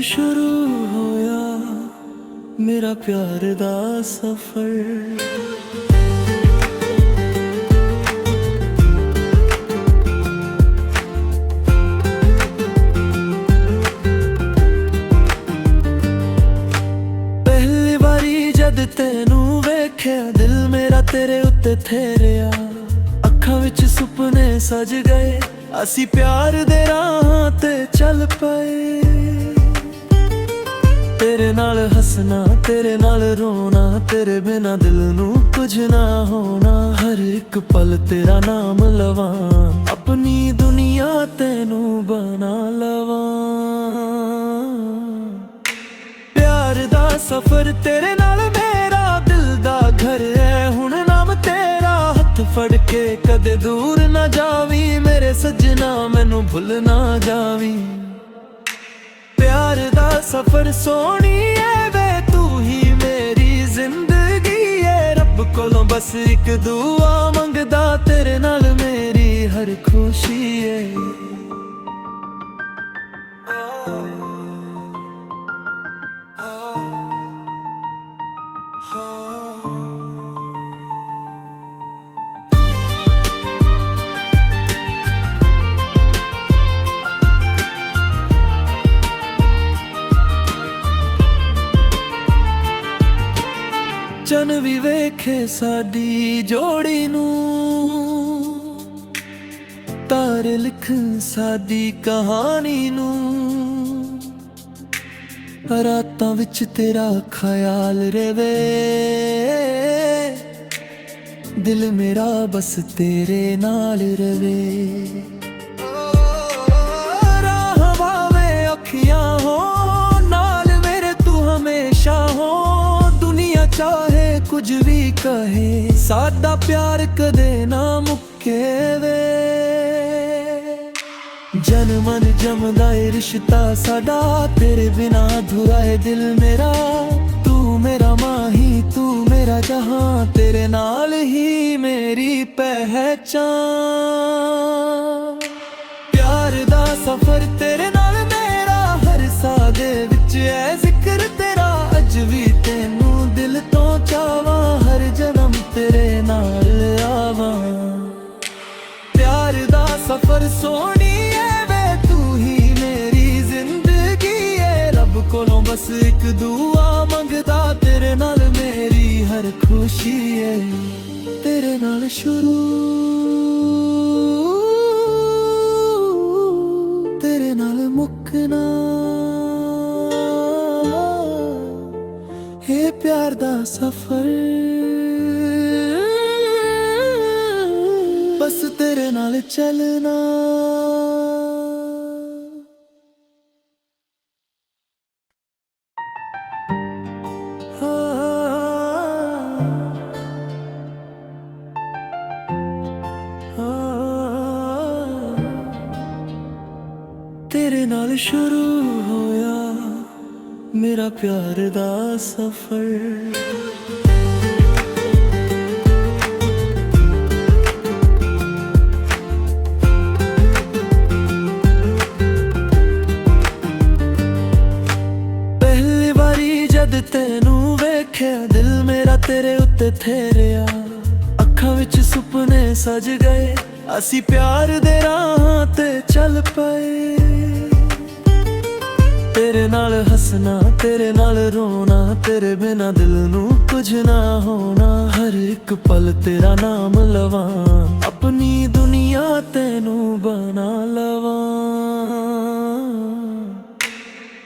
शुरू होया मेरा प्यार दा सफर। पहली बारी जद तेनू वेख्या दिल मेरा तेरे उत्ते थेरिया। अखां विच सुपने सज गए असी प्यार दे राहां ते चल पए। तेरे नाल हसना तेरे नाल रोना तेरे बिना दिल नू कुछ ना होना। हर एक पल तेरा नाम लवां अपनी दुनिया तेनू बना लवां। प्यार दा सफर तेरे नाल मेरा दिल दा घर है हुण नाम तेरा। हथ फड़ के कदे दूर ना जावी मेरे सजना मैनू भुल ना जावी। प्यार दा सफर सोनी है वे तू ही मेरी जिंदगी है। रब कोलों बस एक दुआ मंगदा तेरे नाल मेरी हर खुशी है। चन भी वेखे साडी जोड़ी नू तारे लिखन साडी कहानी नू। रातां विच तेरा ख्याल रवे दिल मेरा बस तेरे नाल रवे। राह भावे अखियां हो नाल मेरे तू हमेशा हो। दुनिया चाहे कुछ भी कहे सादा प्यार कदे ना मुक्के वे। जनमन जमदा ए रिश्ता साडा तेरे बिना अधूरा है दिल मेरा। तू मेरा माही तू मेरा जहां तेरे नाल ही मेरी पहचान। प्यार दा सफर तेरे नाल मेरा हर साह दे विच है जिक्र तेरा। अज भी तेनू दिल तो चावां हर जन्म तेरे नाल आवां। प्यार दा सफर सोनी है वे तू ही मेरी जिंदगी है। रब कोलों बस एक दुआ मंगदा तेरे नाल मेरी हर खुशी है। तेरे नाल शुरू तेरे नाल मुकना हे प्यार दा सफर। बस तेरे नाल चलना। तेरे नाल शुरू होया मेरा प्यार दा सफर। पहली बारी जद तेनू वेख्या दिल मेरा तेरे उत्ते थेरिया। अखां विच सुपने सज गए असी प्यार दे राहां ते चल पए। तेरे नाल हसना तेरे नाल रोना तेरे बिना दिल नू कुछ ना होना। हर एक पल तेरा नाम लवां अपनी दुनिया तेनू बना लवां।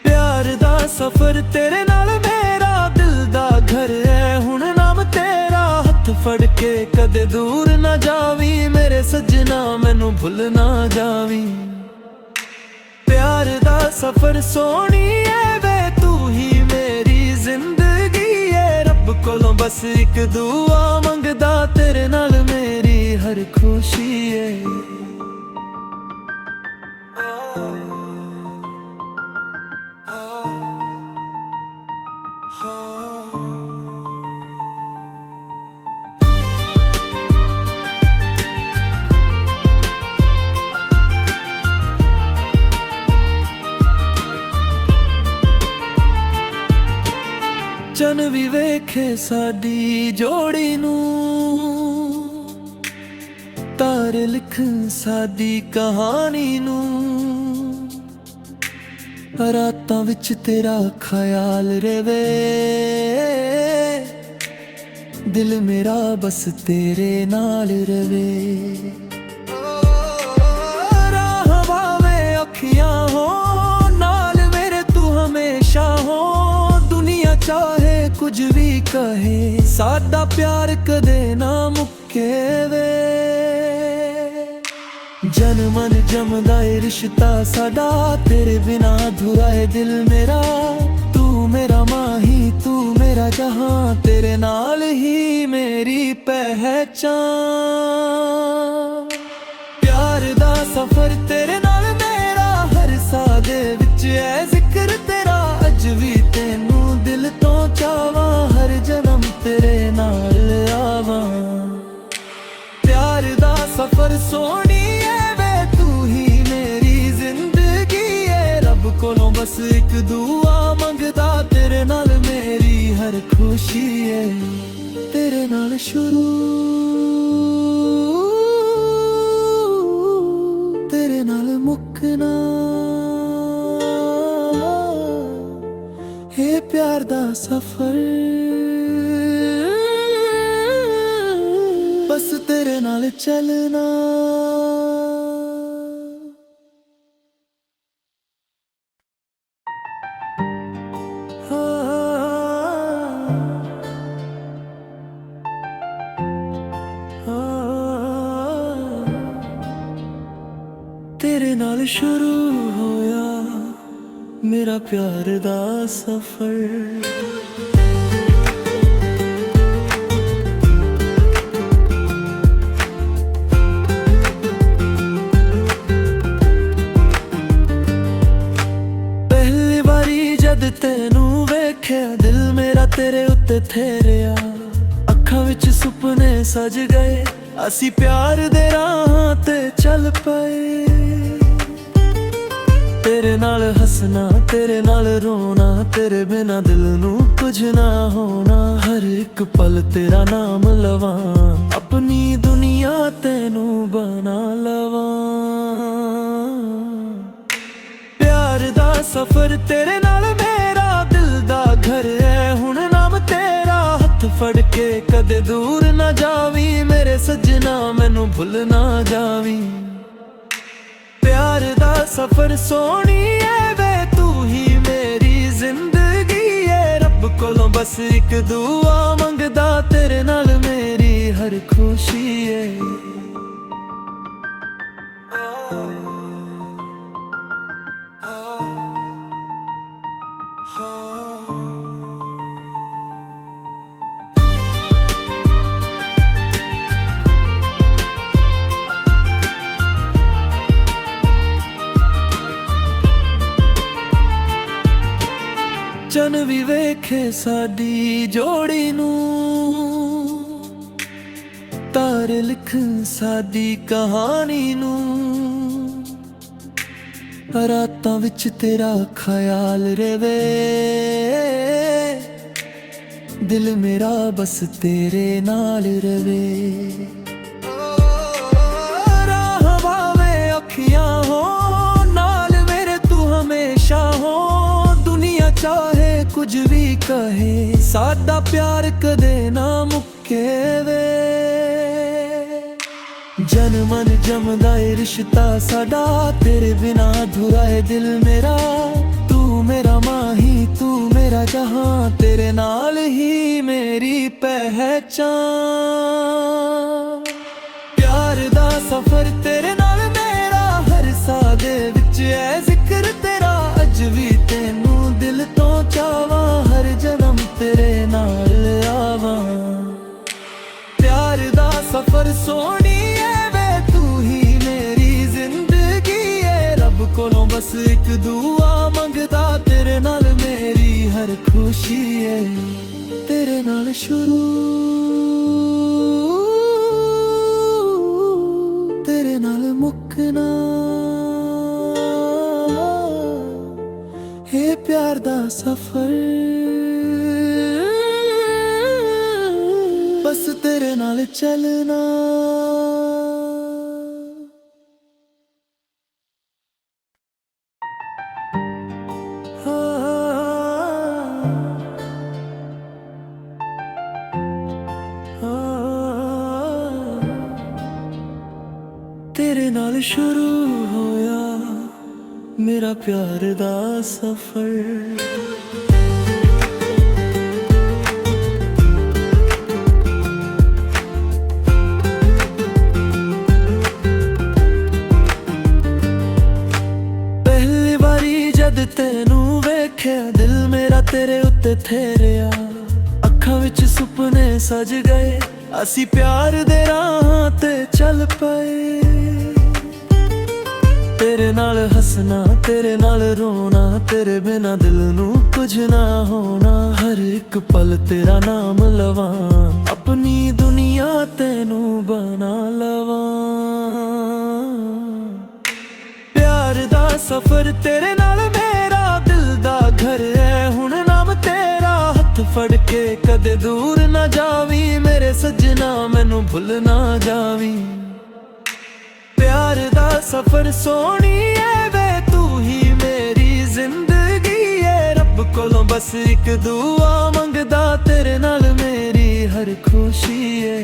प्यार दा सफर तेरे नाल मेरा दिल दा घर है हुण नाम तेरा। हथ फड़ के कदे दूर ना जावी मेरे सजना मैनू भुल ना जावी। प्यार दा सफर सोनी है वे तू ही मेरी जिंदगी है। रब कोलों बस एक दुआ मंगदा तेरे नाल मेरी हर खुशी है। ਚੰਨ ਵੀ ਵੇਖੇ ਸਾਡੀ ਜੋੜੀ ਨੂੰ, ਤਾਰੇ ਲਿਖਣ ਸਾਡੀ ਕਹਾਣੀ ਨੂੰ। ਰਾਤਾਂ ਵਿੱਚ ਤੇਰਾ ਖਿਆਲ ਰਵੇ, ਦਿਲ ਮੇਰਾ ਬਸ ਤੇਰੇ ਨਾਲ ਰਵੇ। ਰਾਹ ਭਾਵੇਂ ਅੱਖੀਆਂ ਹੋ ਨਾਲ ਮੇਰੇ, ਤੂੰ ਹਮੇਸ਼ਾ ਹੋ। ਦੁਨੀਆ ਚਾਹੇ ਕੁਝ ਵੀ ਕਹੇ, ਸਾਡਾ ਪਿਆਰ ਕਦੇ ਨਾ ਮੁੱਕੇ ਵੇ। ਜਨਮਨ ਜਮਦਾ ਏ ਰਿਸ਼ਤਾ ਸਾਡਾ, ਤੇਰੇ ਬਿਨਾ ਅਧੂਰਾ ਏ ਦਿਲ ਮੇਰਾ। ਤੂੰ ਮੇਰਾ ਮਾਹੀ, ਤੂੰ ਮੇਰਾ ਜਹਾਂ, ਤੇਰੇ ਨਾਲ ਹੀ ਮੇਰੀ ਪਹਿਚਾਨ। ਪਿਆਰ ਦਾ ਸਫ਼ਰ ਤੇਰੇ ਨਾਲ ਮੇਰਾ, ਹਰ ਸਾਹ ਦੇ ਵਿੱਚ ਐ ਜ਼ਿਕਰ ਤੇਰਾ। ਅੱਜ ਵੀ ਤੈਨੂੰ ਦਿਲ ਤੋਂ ਚਾਹਾਂ, ਹਰ ਜਨਮ ਤੇਰੇ ਨਾਲ ਆਵਾਂ। ਪਿਆਰ ਦਾ ਸਫ਼ਰ ਸੋਹਣੀ ਕੋਲੋਂ ਬਸ ਇੱਕ ਦੁਆ ਮੰਗਦਾ, ਤੇਰੇ ਨਾਲ ਮੇਰੀ ਹਰ ਖੁਸ਼ੀ ਏ। ਤੇਰੇ ਨਾਲ ਸ਼ੁਰੂ, ਤੇਰੇ ਨਾਲ ਮੁੱਕਣਾ। ਇਹ ਪਿਆਰ ਦਾ ਸਫ਼ਰ ਬਸ ਤੇਰੇ ਨਾਲ ਚੱਲਣਾ। ਤੇਰੇ ਨਾਲ ਸ਼ੁਰੂ ਹੋਇਆ ਮੇਰਾ ਪਿਆਰ ਦਾ ਸਫ਼ਰ। ਪਹਿਲੀ ਵਾਰੀ ਜਦ ਤੈਨੂੰ ਵੇਖਿਆ, ਦਿਲ ਮੇਰਾ ਤੇਰੇ ਉੱਤੇ ਠਹਿਰਿਆ। ਅੱਖਾਂ ਵਿੱਚ ਸੁਪਨੇ ਸਜ ਗਏ, ਅਸੀਂ ਪਿਆਰ ਦੇ ਰਾਹਾਂ ਤੇ ਚੱਲ ਪਏ। ਤੇਰੇ ਨਾਲ ਹੱਸਣਾ, ਤੇਰੇ ਨਾਲ ਰੋਣਾ, ਤੇਰੇ ਬਿਨਾ ਦਿਲ ਨੂੰ ਕੁਝ ਨਾ ਹੋਣਾ। ਹਰ ਇੱਕ ਪਲ ਤੇਰਾ ਨਾਮ ਲਵਾਂ, ਆਪਣੀ ਦੁਨੀਆ ਤੈਨੂੰ ਬਣਾ ਲਵਾਂ। ਪਿਆਰ ਦਾ ਸਫ਼ਰ ਤੇਰੇ ਨਾਲ ਮੇਰਾ, ਦਿਲ ਦਾ ਘਰ ਹੈ ਹੁਣ ਨਾਮ ਤੇਰਾ। ਹੱਥ ਫੜ ਕੇ ਕਦੇ ਦੂਰ ਨਾ ਜਾਵੀਂ, ਮੇਰੇ ਸੱਜਣਾ ਮੈਨੂੰ ਭੁੱਲ ਨਾ ਜਾਵੀਂ। ਪਿਆਰ ਦਾ ਸਫ਼ਰ ਸੋਹਣੀ ਏ ਵੇ, ਤੂੰ ਹੀ ਮੇਰੀ ਜ਼ਿੰਦਗੀ ਏ। ਰੱਬ ਕੋਲੋਂ ਬਸ ਇੱਕ ਦੁਆ ਮੰਗਦਾ, ਤੇਰੇ ਨਾਲ ਮੇਰੀ ਹਰ ਖੁਸ਼ੀ ਏ। ਚੰਨ ਵੀ ਵੇਖੇ ਸਾਡੀ ਜੋੜੀ ਨੂੰ, ਤਾਰੇ ਲਿਖਣ ਸਾਡੀ ਕਹਾਣੀ ਨੂੰ। ਰਾਤਾਂ ਵਿੱਚ ਤੇਰਾ ਖਿਆਲ ਰਵੇ, ਦਿਲ ਮੇਰਾ ਬਸ ਤੇਰੇ ਨਾਲ ਰਵੇ। ਰਾਹ ਭਾਵੇਂ ਅੱਖੀਆਂ ਹੋ ਨਾਲ ਮੇਰੇ, ਤੂੰ ਹਮੇਸ਼ਾ ਹੋ। ਦੁਨੀਆ ਚਾਹੇ ਕੁਝ ਵੀ ਕਹੇ, ਸਾਡਾ ਪਿਆਰ ਕਦੇ ਨਾ ਮੁੱਕੇ ਵੇ। ਜਨਮਨ ਜਮਦਾ ਏ ਰਿਸ਼ਤਾ ਸਾਡਾ, ਤੇਰੇ ਬਿਨਾ ਅਧੂਰਾ ਏ ਦਿਲ ਮੇਰਾ। ਤੂੰ ਮੇਰਾ ਮਾਹੀ, ਤੂੰ ਮੇਰਾ ਜਹਾਂ, ਤੇਰੇ ਨਾਲ ਹੀ ਮੇਰੀ ਪਹਿਚਾਨ। ਪਿਆਰ ਦਾ ਸਫ਼ਰ ਤੇਰੇ ਨਾਲ ਮੇਰਾ, ਹਰ ਸਾਹ ਦੇ ਵਿੱਚ ਐ ਜ਼ਿਕਰ ਤੇਰਾ। ਅੱਜ ਵੀ ਤੈਨੂੰ ਦਿਲ ਤੋਂ ਚਾਹਾਂ, ਹਰ ਜਨਮ ਤੇਰੇ ਨਾਲ ਆਵਾਂ। ਪਿਆਰ ਦਾ ਸਫ਼ਰ ਸੋਹਣੀ ਏ ਵੇ, ਤੂੰ ਹੀ ਮੇਰੀ ਜ਼ਿੰਦਗੀ ਏ। ਰੱਬ ਕੋਲੋਂ ਬਸ ਇੱਕ ਦੁਆ ਮੰਗਦਾ, ਤੇਰੇ ਨਾਲ ਮੇਰੀ ਹਰ ਖੁਸ਼ੀ ਏ। ਤੇਰੇ ਨਾਲ ਸ਼ੁਰੂ, ਤੇਰੇ ਨਾਲ ਮੁੱਕਣਾ। ਇਹ ਪਿਆਰ ਦਾ ਸਫ਼ਰ चलना। तेरे नाल शुरू होया मेरा प्यार दा सफर। पहली बारी जद तेनू वेख्या दिल मेरा तेरे उत्ते थेरिया। अखां विच सुपने सज गए असी प्यार दे राहां ते चल पए। तेरे नाल हसना तेरे नाल रोना तेरे बिना दिल नू कुछ ना होना। हर एक पल तेरा नाम लवां अपनी दुनिया तेनू बना लवां। प्यार दा सफर तेरे नाल मेरा दिल दा घर है हुण नाम तेरा। हथ फड़ के कदे दूर ना जावी मेरे सजना मैनू भुल ना जावी। प्यार दा सफर सोनी है वे तू ही मेरी जिंदगी है। रब कोलों बस एक दुआ मंगदा तेरे नाल मेरी हर खुशी है।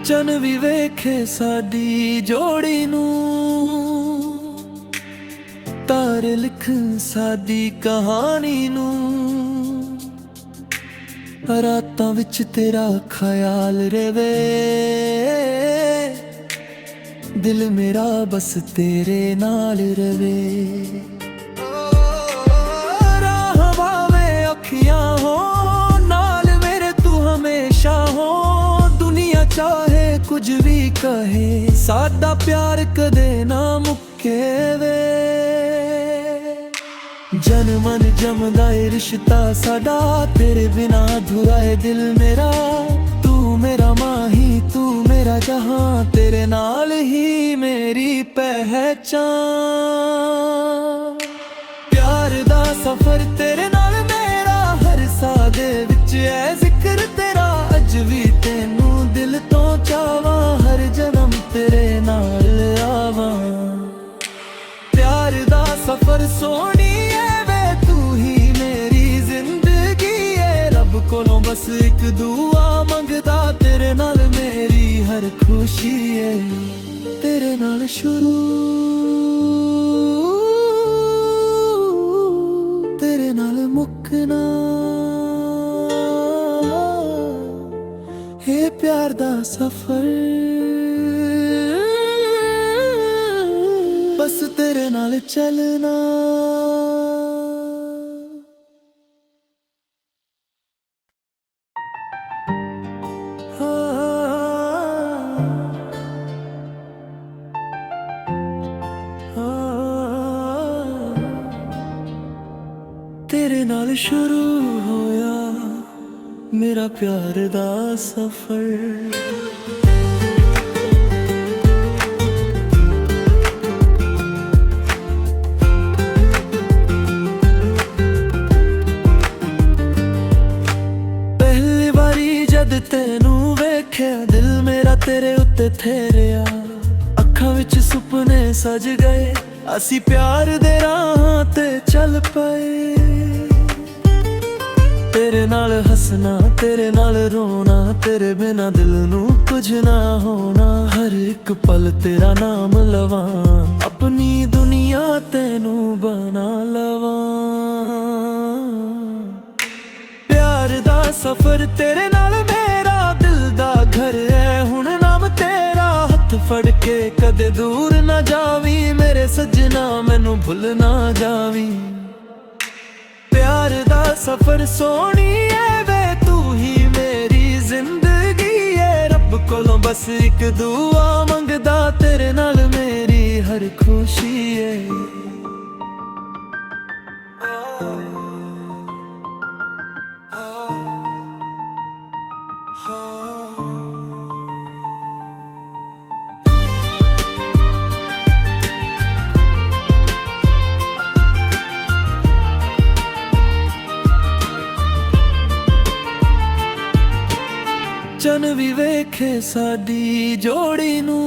चन भी वेखे साडी जोड़ी नू तारे लिखन साडी कहानी नू। रातां विच तेरा ख्याल रवे दिल मेरा बस तेरे नाल रवे। राह भावे अखियां हो नाल मेरे तू हमेशा हो। दुनिया चाहे कुछ भी कहे साडा प्यार कदे ना मुक्के वे। जन मन जमदा ए रिश्ता साडा तेरे बिना अधूरा है दिल मेरा। तू मेरा माही तू मेरा जहां तेरे नाल ही मेरी पहचान। प्यार दा सफर तेरे नाल मेरा हर साह दे विच है जिक्र तेरा। अज भी तेनू दिल तो चावां हर जन्म तेरे नाल आवां। प्यार दा सफर सोनी है वे तू ही मेरी जिंदगी है। रब कोलों बस एक दुआ मंगदा तेरे नाल मेरी हर खुशी है। तेरे नाल शुरू तेरे नाल मुकना हे प्यार दा सफर। बस तेरे नाल चलना। तेरे नाल शुरू होया मेरा प्यार दा सफर। पहली बारी जद तेनू वेख्या दिल मेरा तेरे उत्ते थेरिया। अखां विच सुपने सज गए असी प्यार दे राहां ते चल पए। तेरे नाल हसना तेरे नाल रोना तेरे बिना दिल नू कुछ ना होना। हर एक पल तेरा नाम लवां अपनी दुनिया तेनू बना लवां। प्यार दा सफर तेरे नाल मेरा दिल दा घर है हुण नाम तेरा। हथ फड़ के कदे दूर ना जावी मेरे सजना मैनू भुल ना जावी। प्यार दा सफर सोनी है वे तू ही मेरी जिंदगी है। रब कोलों बस एक दुआ मंगदा तेरे नाल मेरी हर खुशी है। ਸੁਪਨ ਵੀ ਵੇਖੇ ਸਾਡੀ ਜੋੜੀ ਨੂੰ,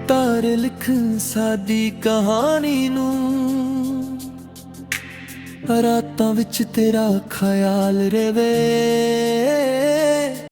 ਤਾਰੇ ਲਿਖਣ ਸਾਡੀ ਕਹਾਣੀ ਨੂੰ। ਰਾਤਾਂ ਵਿੱਚ ਤੇਰਾ ਖਿਆਲ ਰਵੇ,